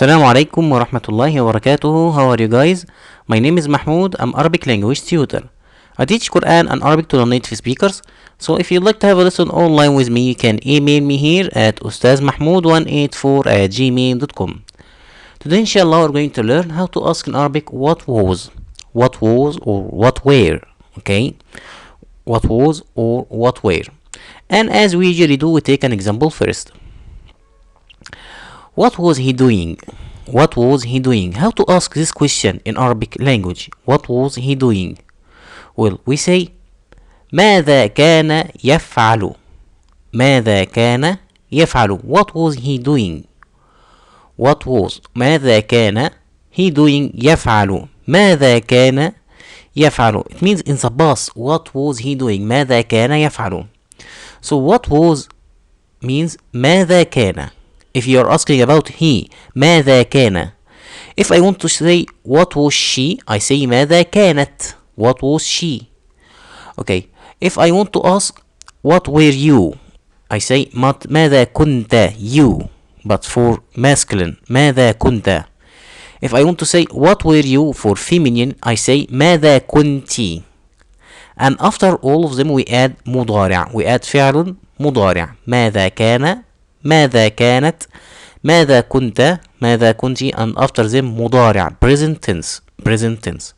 Assalamu alaikum wa rahmatullahi wa barakatuhu. How are you guys? My name is Mahmoud. I'm Arabic language tutor. I teach Quran and Arabic to non-native speakers. So if you'd like to have a lesson online with me, you can email me here at ustazmahmoud184@gmail.com. Today inshallah we're going to learn how to ask in Arabic what was or what were. Okay? What was or what were. And as we usually do, we take an example first. What was he doing? What was he doing? How to ask this question in Arabic language? What was he doing? Well, we say ماذا كان يفعل. ماذا كان يفعل. What was he doing? What was ماذا كان he doing يفعل. ماذا كان يفعل. It means in the past. What was he doing? ماذا كان يفعل. So what was means ماذا كان. If you are asking about he, ماذا كان. If I want to say what was she, I say ماذا كانت. What was she? Okay. If I want to ask what were you, I say ماذا كنت you, but for masculine. ماذا كنت. If I want to say what were you for feminine, I say ماذا كنتِ. And after all of them we add مضارع. We add فعل مضارع. ماذا كان, ماذا كانت, ماذا كنت, ماذا كنت, and after them مضارع. Present tense. Present tense.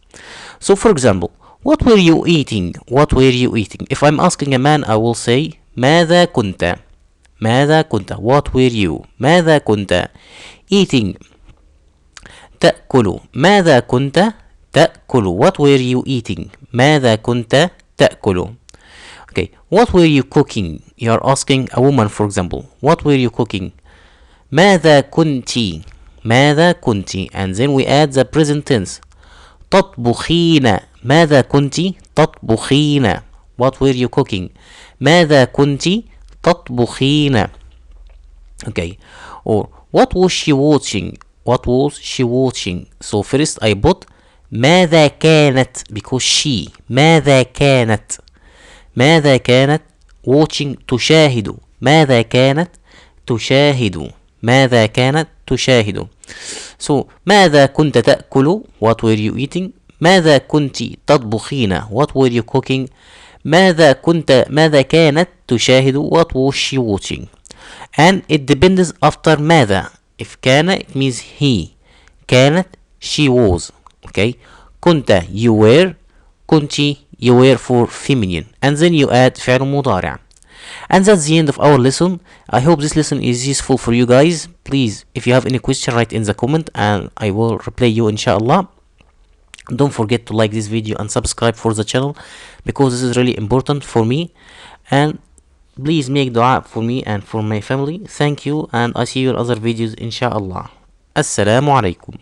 So for example, what were you eating? What were you eating? If I'm asking a man, I will say ماذا كنت. ماذا كنت. What were you? ماذا كنت eating. تأكل. ماذا كنت تأكل. What were you eating? ماذا كنت تأكل. Okay, what were you cooking? You are asking a woman, for example. What were you cooking? ماذا كنتِ. ماذا كنتِ. And then we add the present tense. تطبخين. ماذا كنتِ تطبخين. What were you cooking? ماذا كنتِ تطبخين. Okay. Or what was she watching? What was she watching? So first I put ماذا كانت because she. ماذا كانت. ماذا كانت watching تشاهد. ماذا كانت تشاهد. ماذا كانت تشاهد. So ماذا كنت تأكل. What were you eating? ماذا كنت تطبخين. What were you cooking? ماذا كانت تشاهد. What was she watching? And it depends after ماذا. If كان it means he. كانت she was. Okay. كنت you were. كنت you were for feminine. And then you add فعل مضارع. And that's the end of our lesson. I hope this lesson is useful for you guys. Please, if you have any question, write in the comment and I will reply you inshallah. Don't forget to like this video and subscribe for the channel because this is really important for me. And please make dua for me and for my family. Thank you and I see you in other videos inshallah. Assalamu alaikum.